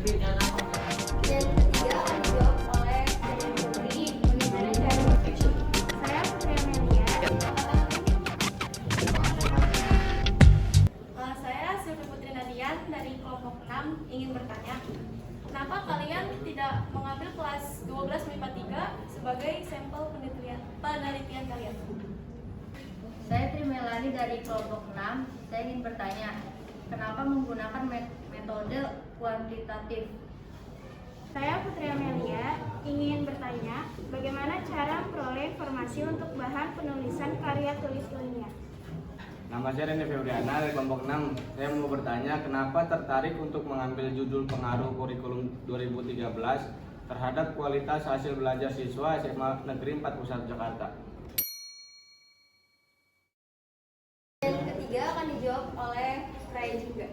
Dan ketiga akan dijawab oleh Daniel Putri. Bagaimana cara? Saya Putri Amelia. Saya Sylvia Putri Nadian dari kelompok 6 ingin bertanya, kenapa kalian tidak mengambil kelas 12 MIPA 3 sebagai sampel penelitian kalian? Saya Tri Melani dari kelompok 6. Saya ingin bertanya, kenapa menggunakan metode kuantitatif? Saya Putri Amelia ingin bertanya, bagaimana cara memperoleh informasi untuk bahan penulisan karya tulis ilmiah? Nama saya Rene Febriana dari kelompok 6. Saya mau bertanya, kenapa tertarik untuk mengambil judul pengaruh kurikulum 2013 terhadap kualitas hasil belajar siswa SMA Negeri 4 Pusat Jakarta? Dan ketiga akan dijawab oleh Raya juga.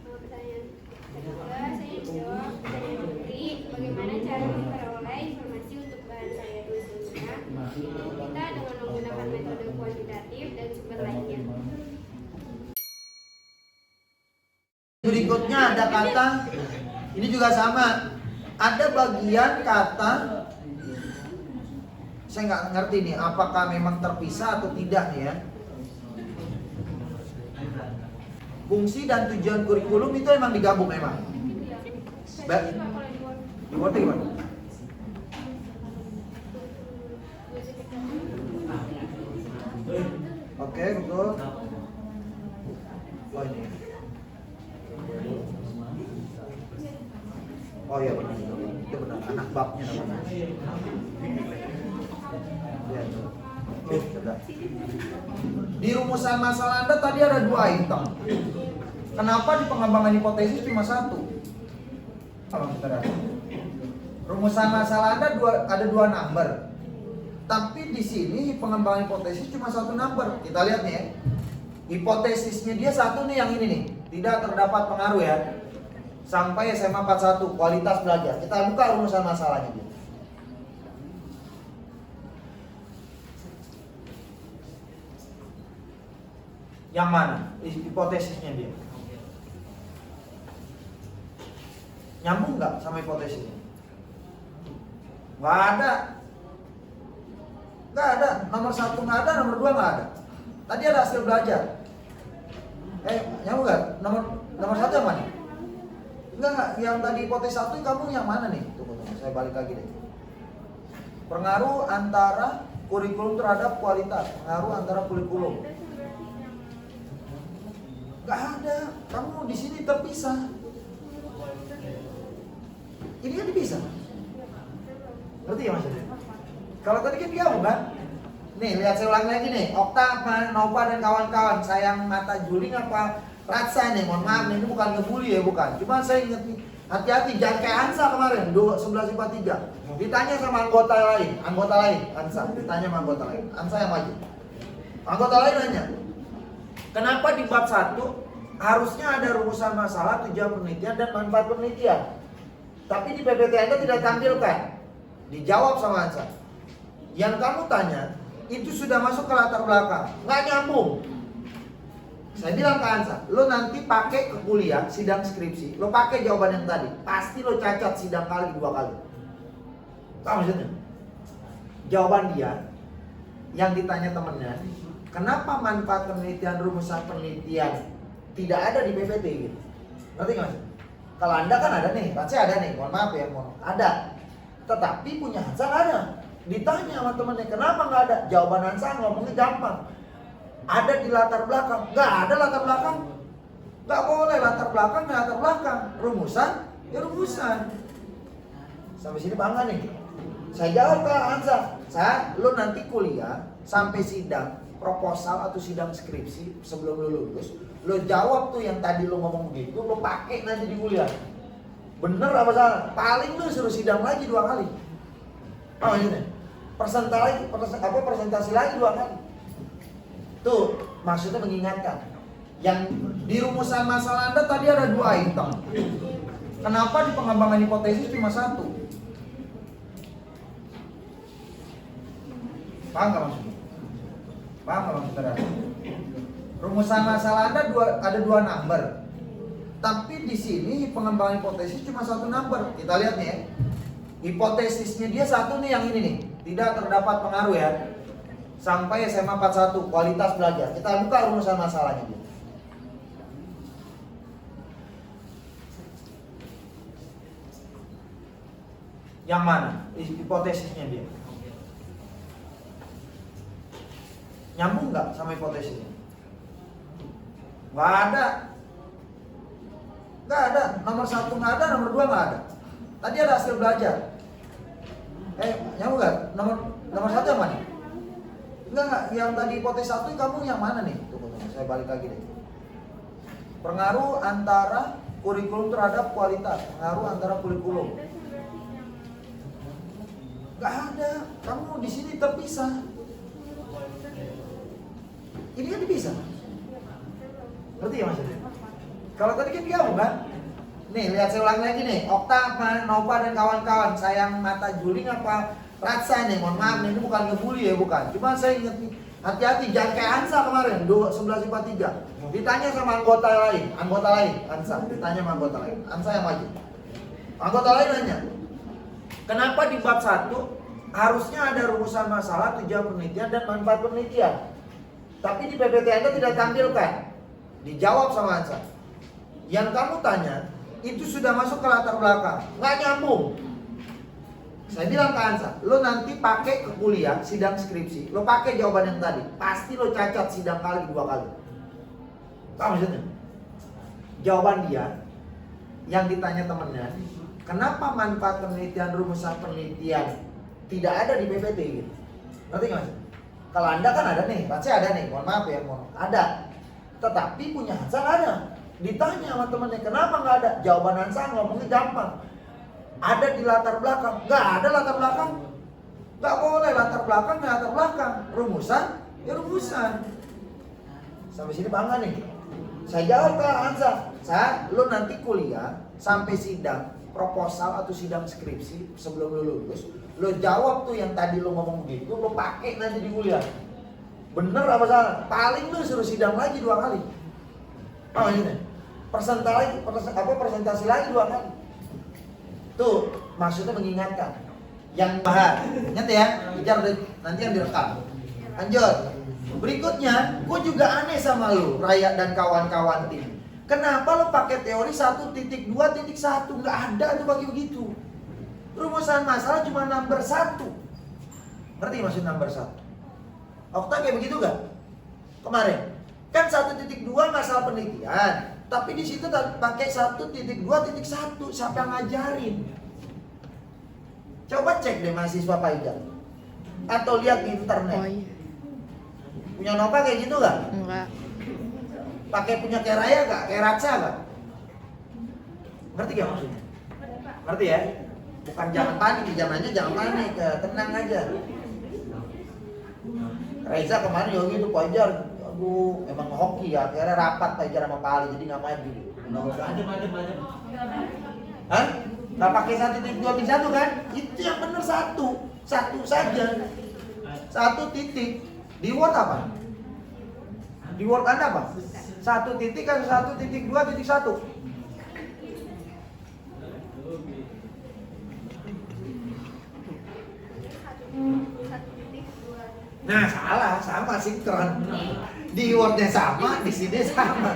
Pertanyaan kedua saya jawab dari Putri, bagaimana cara memperoleh informasi untuk bahan karya tulis ilmiah? Kita dengan menggunakan metode kuantitatif dan sumber lainnya. Berikutnya ada kata, ini juga sama. Ada bagian kata, saya nggak ngerti nih, apakah memang terpisah atau tidak nih ya. Fungsi dan tujuan kurikulum itu emang digabung memang. Dibuat gimana? Oke, betul. Oh ini. Oh iya benar. Itu benar. Anak babnya namanya. Ya, benar. Di rumusan masalah Anda tadi ada 2 item. Kenapa di pengembangan hipotesis cuma 1? Kalau kita lihat. Rumusan masalah Anda ada 2 number. Tapi di sini pengembangan hipotesis cuma 1 number. Kita lihat nih ya. Hipotesisnya dia 1 nih yang ini nih. Tidak terdapat pengaruh ya. Sampai SMA 41 kualitas belajar. Kita buka rumusan masalahnya dia. Yang mana? Hipotesisnya dia. Nyambung nggak sama hipotesisnya? Nggak ada. Nggak ada. Nomor 1 nggak ada, nomor 2 nggak ada. Tadi ada hasil belajar. Nyambung nggak? Nomor 1 yang mana? Enggak. Yang tadi hipotesis 1 kamu yang mana nih? Tunggu, saya balik lagi deh. Pengaruh antara kurikulum terhadap kualitas. Pengaruh antara kurikulum. Gak ada, kamu di sini terpisah. Ini kan dipisah. Ngerti ya maksudnya? Kalau tadi kan dia kan? Nih, lihat saya ulang lagi nih. Okta, Nova dan kawan-kawan, sayang mata juling apa Ratsa nih, mohon maaf nih, ini bukan ngebully ya, bukan. Cuma saya ingat nih, hati-hati jangan kayak Ansa kemarin, 11 IPA 3. Ditanya sama anggota lain, Ansa, ditanya sama anggota lain. Ansa yang maju. Anggota lain nanya, kenapa di bab 1 harusnya ada rumusan masalah, tujuan penelitian dan manfaat penelitian. Tapi di PPT Anda tidak tampilkan. Dijawab sama Ansa. Yang kamu tanya, itu sudah masuk ke latar belakang. Nggak nyambung. Saya bilang ke Ansa, lo nanti pakai ke kuliah, sidang skripsi, lo pakai jawaban yang tadi. Pasti lo cacat sidang kali 2 kali. Tahu maksudnya? Jawaban dia, yang ditanya temennya, kenapa manfaat penelitian, rumusan penelitian tidak ada di PPT gitu? Ngerti nggak mas? Kalau Anda kan ada nih, Ratsa ada nih, mohon maaf ya, ada. Tetapi punya Hansa nggak ada. Ditanya sama temennya, kenapa nggak ada? Jawaban Hansa ngomongnya gampang. Ada di latar belakang, nggak ada latar belakang. Nggak boleh latar belakang, nggak latar belakang. Rumusan, ya rumusan. Sampai sini bangga nih. Saya jawab ke Hansa, lo nanti kuliah sampai sidang proposal atau sidang skripsi sebelum lo lulus, lo jawab tuh yang tadi lo ngomong begitu, lo pakai nanti di kuliah. Bener apa salah? Paling lo suruh sidang lagi 2 kali. Oh ini presentasi lagi 2 kali. Tuh maksudnya mengingatkan. Yang di rumusan masalah Anda tadi ada 2 item. Kenapa di pengembangan hipotesis cuma 1? Paham nggak maksudnya? Paham nggak maksudnya? Rumusan masalah Anda ada 2 number. Tapi Tapi di sini pengembangan hipotesis cuma satu number. Kita lihat nih ya. Hipotesisnya dia satu nih yang ini nih. Tidak terdapat pengaruh ya. Sampai SMA 41 kualitas belajar. Kita buka rumusan masalahnya dia. Yang mana? Hipotesisnya dia. Nyambung nggak sama hipotesisnya? Nggak ada. Nggak ada. Nomor 1 nggak ada, nomor 2 nggak ada. Tadi ada hasil belajar. Nyambung nggak? Nomor 1 yang mana? Enggak. Yang tadi hipotesis 1 kamu yang mana nih? Tunggu, saya balik lagi deh. Pengaruh antara kurikulum terhadap kualitas. Pengaruh antara kurikulum. Nggak ada. Kamu di sini terpisah. Ini kan dipisah. Ngerti ya maksudnya? Kalau tadi kan kamu kan? Nih, lihat saya ulang lagi nih. Okta, Nova dan kawan-kawan. Sayang mata juling apa Ratsa nih? Mohon maaf nih, ini bukan ngebully ya, bukan. Cuma saya ingat nih, hati-hati jangan kayak Ansa kemarin 11 IPA 3. Ditanya sama anggota lain, Ansa. Ditanya sama anggota lain. Ansa yang maju. Anggota lain nanya, kenapa di bab 1 harusnya ada rumusan masalah, tujuan penelitian dan manfaat penelitian? Tapi di PPT Anda tidak tampilkan. Dijawab sama Ansa. Yang kamu tanya, itu sudah masuk ke latar belakang. Nggak nyambung. Saya bilang ke Ansa, lo nanti pakai ke kuliah, sidang skripsi. Lo pakai jawaban yang tadi. Pasti lo cacat sidang kali 2 kali. Tahu maksudnya? Jawaban dia, yang ditanya temennya, kenapa manfaat penelitian, rumusan penelitian tidak ada di PPT gitu? Ngerti nggak mas? Kalau Anda kan ada nih, saya ada nih, mohon maaf ya, ada. Tetapi punya Hansa nggak ada. Ditanya sama temennya, kenapa nggak ada? Jawaban Hansa ngomongnya gampang. Ada di latar belakang. Nggak ada latar belakang. Nggak boleh latar belakang. Rumusan, ya rumusan. Sampai sini bangga nih. Saya jawab ke Hansa, lo nanti kuliah sampai sidang proposal atau sidang skripsi sebelum lo lulus, lo jawab tuh yang tadi lo ngomong begitu, lo pakai nanti di kuliah. Bener apa salah? Paling lo suruh sidang lagi 2 kali. Apa maksudnya? Presentasi lagi 2 kali. Tuh maksudnya mengingatkan. Yang bahas, ingat ya, bicara nanti yang direkam. Lanjut. Berikutnya, gue juga aneh sama lo, Raya dan kawan-kawan tim. Kenapa lo pakai teori 1.2.1? Nggak ada tuh bagi begitu. Rumusan masalah cuma number 1. Ngerti maksud number 1? Okta kayak begitu gak? Kemarin kan 1.2 masalah penelitian, tapi di situ pakai 1.2.1. Siapa yang ngajarin? Coba cek deh mahasiswa Paida atau lihat di internet. Oh iya. Punya Nova kayak gitu gak? Enggak. Pakai punya kayak Raya gak? Kayak Ratsa gak? Ngerti gak maksudnya? Ngerti ya? Bukan jangan panik, zamannya jangan panik, tenang aja. Reza kemarin yogi itu Pajar, aduh emang hoki ya, akhirnya rapat Pajar sama Pak Ali jadi nggak maju. Adem. Hah? Nggak pakai 1.2.1 kan? Itu yang benar satu saja. 1 titik. Di Word apa? Di Word Anda apa? 1 titik kan 1.2.1. Nah salah, sama sinkron. Di Wordnya sama, di sini sama.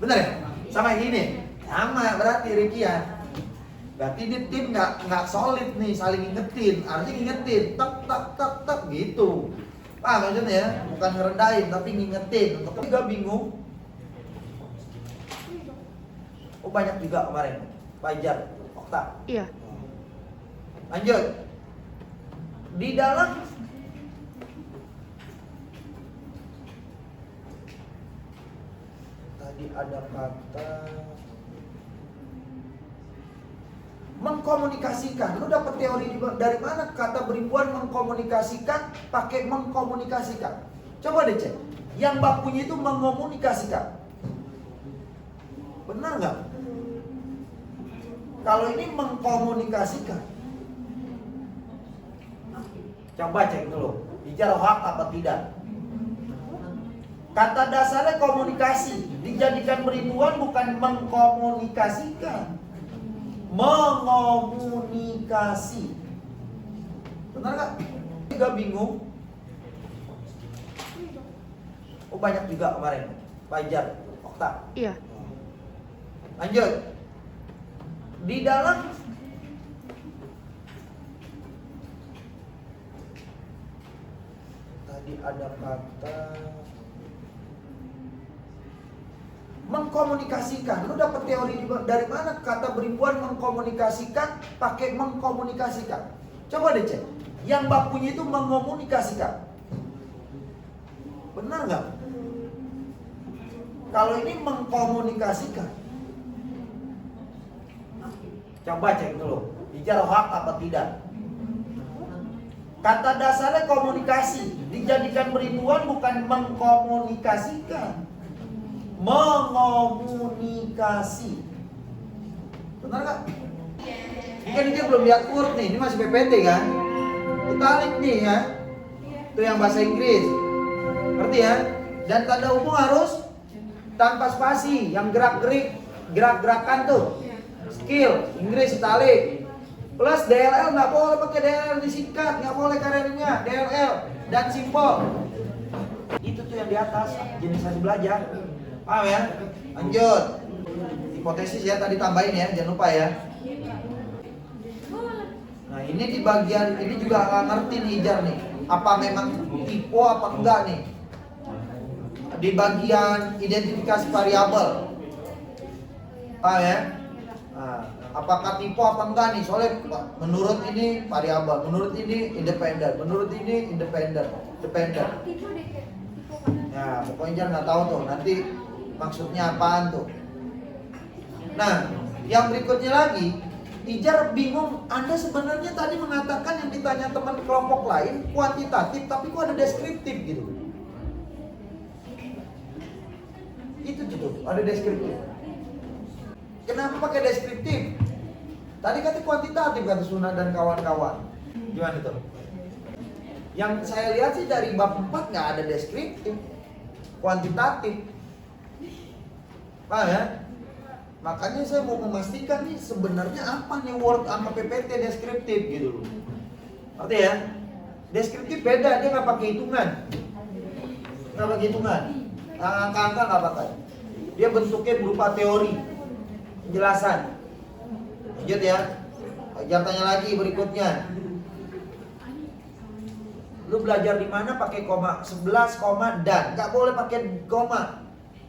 Bener ya? Sama yang ini? Sama berarti Rikian. Berarti ini tim nggak solid nih, saling ngingetin. Harusnya ngingetin, tek gitu. Maksudnya ya, bukan ngerendahin tapi ngingetin. Untuk juga bingung. Oh banyak juga kemarin. Pajar, Okta. Iya. Lanjut. Di dalam tadi ada kata mengkomunikasikan. Lu dapat teori dari mana? Kata beribuan mengkomunikasikan, pakai mengkomunikasikan. Coba deh cek. Yang bakunya itu mengomunikasikan. Benar nggak? Kalau ini mengkomunikasikan. Coba cek dulu. Bicara hak apa tidak? Kata dasarnya komunikasi. Dijadikan ribuan bukan mengkomunikasikan. Mengomunikasi. Benar gak? Gak bingung? Oh banyak juga kemarin. Fajar, Okta. Iya. Lanjut. Di dalam tadi ada kata mengkomunikasikan. Lu dapat teori dari mana kata beribuan mengkomunikasikan pakai mengkomunikasikan? Coba deh cek. Yang bakunya itu mengomunikasikan. Benar nggak? Kalau ini mengkomunikasikan. Coba cek dulu. Bicara hak apa tidak? Kata dasarnya komunikasi. Dijadikan ribuan bukan mengkomunikasikan. Mengomunikasi. Benar gak? Ini kan dia belum lihat word nih. Ini masih PPT kan? Italik nih ya. Itu yang bahasa Inggris. Ngerti ya? Dan tanda hubung harus tanpa spasi. Yang gerak-gerakan tuh. Skill, Inggris italik. Plus DLL nggak boleh pakai DLL disingkat, nggak boleh karenanya DLL dan simbol. Itu tuh yang di atas jenis hasil belajar. Paham ya? Lanjut. Hipotesis ya tadi tambahin ya, jangan lupa ya. Nah ini di bagian ini juga nggak ngerti nih Ijar nih. Apa memang tipe apa enggak nih? Di bagian identifikasi variabel. Paham ya? Nah, apakah tipe apa enggak nih? Soalnya menurut ini variabel, menurut ini independen, menurut ini independen. Ya, pokoknya jangan nggak tahu tuh nanti maksudnya apaan tuh. Nah, yang berikutnya lagi, Ijar bingung. Anda sebenarnya tadi mengatakan yang ditanya teman kelompok lain kuantitatif, tapi kok ada deskriptif gitu. Itu tuh, ada deskriptif. Kenapa pakai deskriptif? Tadi kata kuantitatif kata Suna dan kawan-kawan. Gimana itu? Yang saya lihat sih dari bab 4 nggak ada deskriptif, kuantitatif. Paham ya? Makanya saya mau memastikan nih sebenarnya apa nih word sama PPT deskriptif gitu loh. Arti ya? Deskriptif beda, dia nggak pakai hitungan. Nggak pakai hitungan. Angka-angka nggak pakai. Dia bentuknya berupa teori. Penjelasan. Lanjut ya. Ajar tanya lagi berikutnya. Lu belajar di mana pakai koma? 11 koma dan. Nggak boleh pakai koma.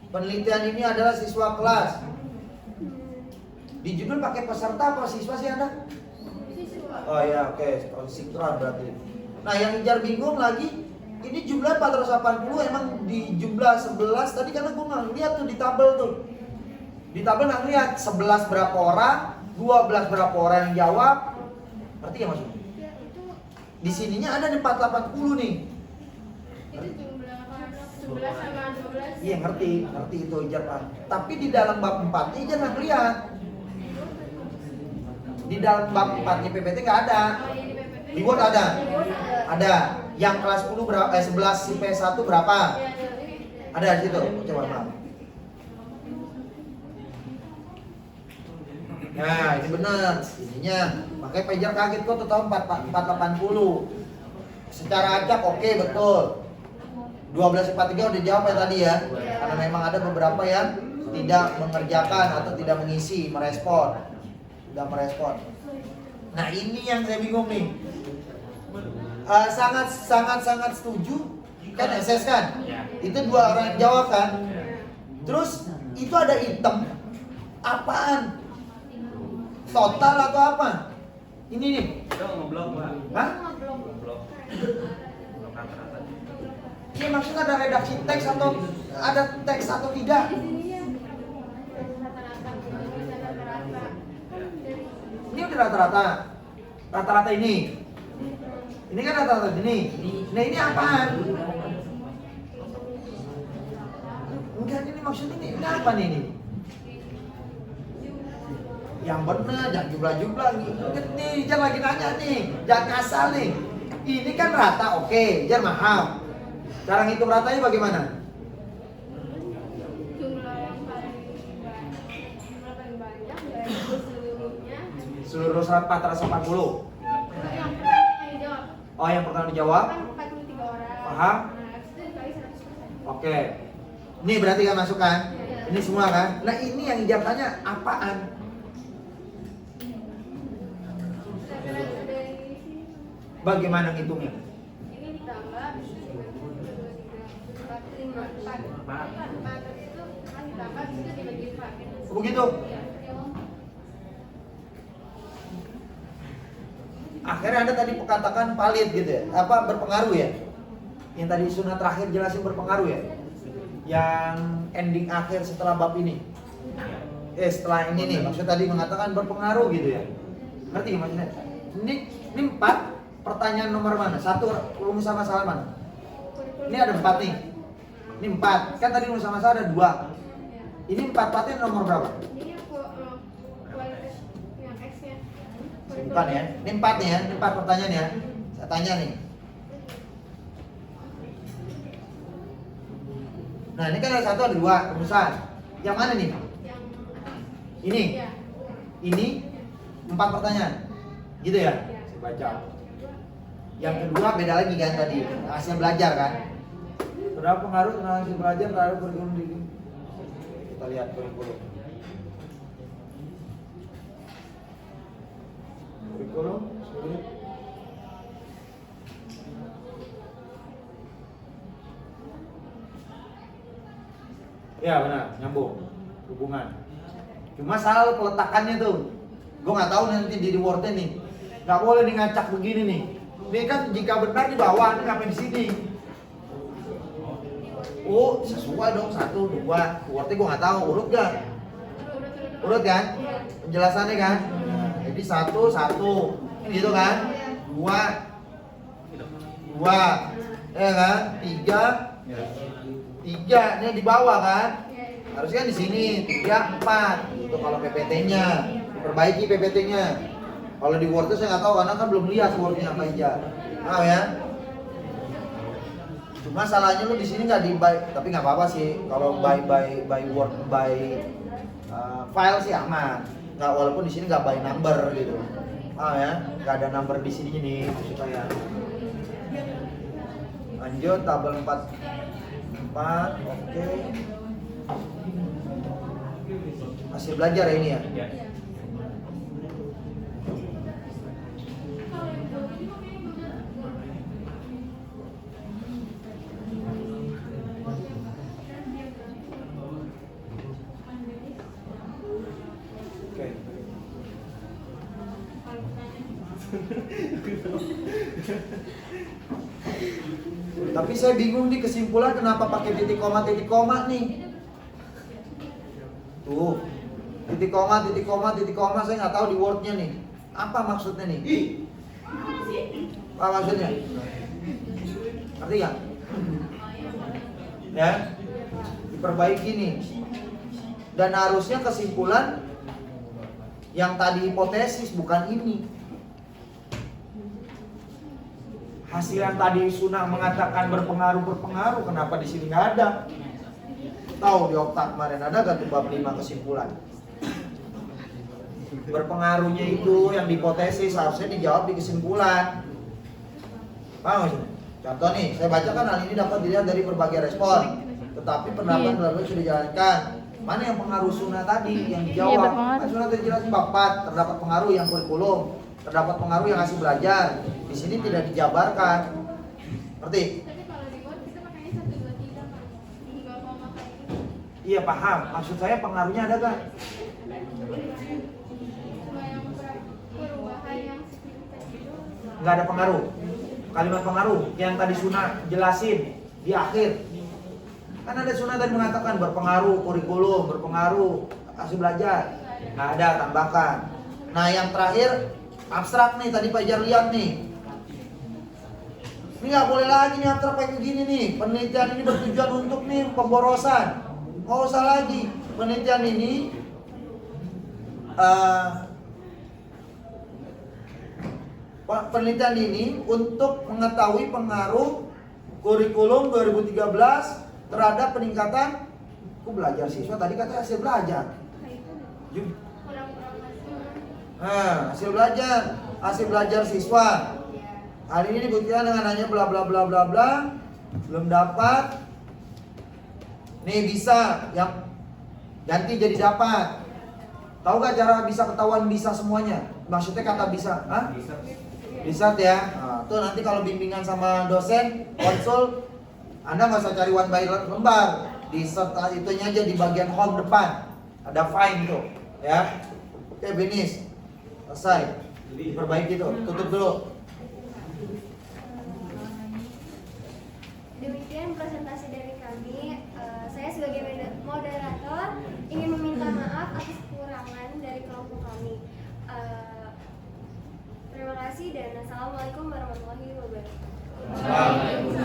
Penelitian ini adalah siswa kelas. Di judul pakai peserta apa siswa sih Anda? Oh ya, oke. Siswa berarti. Nah, yang Ijar bingung lagi, ini jumlah 480 emang di jumlah 11 tadi karena gue nggak lihat tuh di tabel tuh. Di tabel nggak lihat 11 berapa orang, 12 berapa orang yang jawab. Ngerti ya maksudnya? Di sininya ada 480 nih. Itu jumlah 11 sama 12. Iya ngerti itu Ijar Pak. Tapi di dalam bab 4 Ijar nggak lihat. Di dalam bab 4-nya PPT nggak ada. Di Word ada. Ada. Yang kelas 10 berapa? 11 IP1 berapa? Ada di situ. Coba Pak. Nah, ini benar. Ininya. Makanya Pejar kaget kok tuh tahun 480. Secara acak oke betul. 1243 udah jawab ya tadi ya. Karena memang ada beberapa yang tidak mengerjakan atau tidak mengisi, merespon. Tidak merespon. Nah, ini yang saya bingung nih. Sangat setuju kan SS kan? Itu 2 orang yang jawab kan? Terus itu ada item. Apaan? Total atau apa? Ini nih. Itu ngeblok, Pak. Hah? Ngeblok rata-rata. Iya maksudnya ada redaksi teks atau ada teks atau tidak? Ini udah rata-rata. Rata-rata ini. Ini kan rata-rata ini. Nah ini apaan? Enggak ini maksudnya ini apa nih ini? Yang bener, jangan jumlah-jumlah nih, jangan lagi nanya nih, jangan asal nih. Ini kan rata, oke, jangan mahal. Cara ngitung ratanya bagaimana? Seluruh 440. Yang pertama dijawab. Oh, yang pertama dijawab. Kan 43 orang. Paham? Nah, itu dikali 100%. Oke. Ini berarti kan masuk kan? Ini semua kan? Nah, ini yang dijawab tanya apaan? Dari sini. Bagaimana ngitungnya? Ini ditambah 1, 2, 3, 4, 5, 4. 4 itu kan ditambah itu dibagi 4. Oh, begitu? Iya. Akhirnya Anda tadi katakan valid gitu ya? Apa berpengaruh ya? Yang tadi Suna terakhir jelasin berpengaruh ya? Yang ending akhir setelah bab ini. Setelah ini nih, maksud tadi mengatakan berpengaruh gitu ya. Ngerti nggak maksudnya? Ini 4 pertanyaan nomor mana? 1 rumus masalah mana? Ini ada 4 nih. Ini 4. Kan tadi rumus masalah ada 2. Ini 4-4-nya nomor berapa? Ini aku kualitas yang X-nya. Simpan ya. Ini 4 nih ya. Ini 4 pertanyaan ya. Saya tanya nih. Nah, ini kan ada 1 ada 2 rumusan. Yang mana nih? Yang Ini. Iya. Ini 4 pertanyaan. Gitu ya? Iya. Saya baca. Yang kedua beda lagi kan tadi. Hasil belajar kan? Berapa pengaruh tentang hasil belajar terhadap kurikulum di kita lihat kurikulum. Kurikulum ya benar, nyambung hubungan. Cuma salah peletakannya tuh. Gue nggak tahu nanti di rewardnya nih. Nggak boleh nih ngacak begini nih. Ini kan jika benar di bawah, ini ngapain di sini? Oh, sesuai dong 1, 2. Rewardnya gue nggak tahu. Urut gak? Urut kan? Penjelasannya kan? Jadi 1, 1. Gitu kan? 2, 2. Ya kan? 3. 3. Ini di bawah kan? Harusnya di sini 3, 4. Itu kalau PPT-nya. Perbaiki PPT-nya. Kalau di Word saya nggak tahu karena kan belum lihat Word-nya apa aja. Tahu ya? Cuma salahnya lu di sini nggak di by, tapi nggak apa-apa sih. Kalau by Word file sih aman. Nggak, walaupun di sini nggak by number gitu. Ya, nggak ada number di sini nih supaya. Lanjut tabel 4, oke. Hasil belajar ya ini ya. Tapi saya bingung nih kesimpulan kenapa pakai titik koma nih. Tuh, titik koma saya nggak tahu di Word-nya nih. Apa maksudnya nih? Apa maksudnya? Ngerti nggak? Ya, diperbaiki nih. Dan harusnya kesimpulan yang tadi hipotesis bukan ini. Hasil yang tadi Suna mengatakan berpengaruh, kenapa di sini nggak ada? Tahu di Okta kemarin ada gak tuh bab 5 kesimpulan? Berpengaruhnya itu yang hipotesis harusnya dijawab di kesimpulan. Paham sih? Contoh nih, saya bacakan hal ini dapat dilihat dari berbagai respon. Tetapi pendapat dalamnya sudah dijalankan. Mana yang pengaruh Suna tadi yang dijawab? Kan Suna tadi jelasin bab 4 terdapat pengaruh yang kurikulum, terdapat pengaruh yang hasil belajar. Di sini tidak dijabarkan. Ngerti? Tapi kalau di Word kita pakainya 1, 2, 3 kan. Enggak koma kayak gitu. Iya paham. Maksud saya pengaruhnya ada gak? Cuma yang perubahan yang signifikan itu. Nggak ada pengaruh. Kalimat pengaruh yang tadi Suna jelasin di akhir. Kan ada Suna tadi mengatakan berpengaruh kurikulum, berpengaruh hasil belajar. Nggak ada, tambahkan. Nah yang terakhir abstrak nih, tadi Pak Jar lihat nih. Ini nggak boleh lagi nih abstrak kayak begini nih. Penelitian ini bertujuan untuk nih pemborosan. Nggak usah lagi. Penelitian ini untuk mengetahui pengaruh kurikulum 2013 terhadap peningkatan belajar siswa. Tadi kata hasil belajar. Kurang-kurang masuk. Nah, hasil belajar siswa. Ya. Hari ini dibuktikan dengan hanya bla bla bla bla bla. Belum dapat. Nih bisa, yang ganti jadi dapat. Tahu gak cara bisa ketahuan bisa semuanya? Maksudnya kata bisa, hah? Bisa ya. Nah, tuh nanti kalau bimbingan sama dosen, konsul, Anda nggak usah cari one by lembar. Di serta itunya aja di bagian home depan. Ada find tuh, ya. Oke, finish. Selesai. Diperbaiki tuh. Tutup dulu. Demikian presentasi dari kami. Saya sebagai moderator ingin meminta maaf atas kekurangan dari kelompok kami. Terima kasih dan assalamualaikum warahmatullahi wabarakatuh.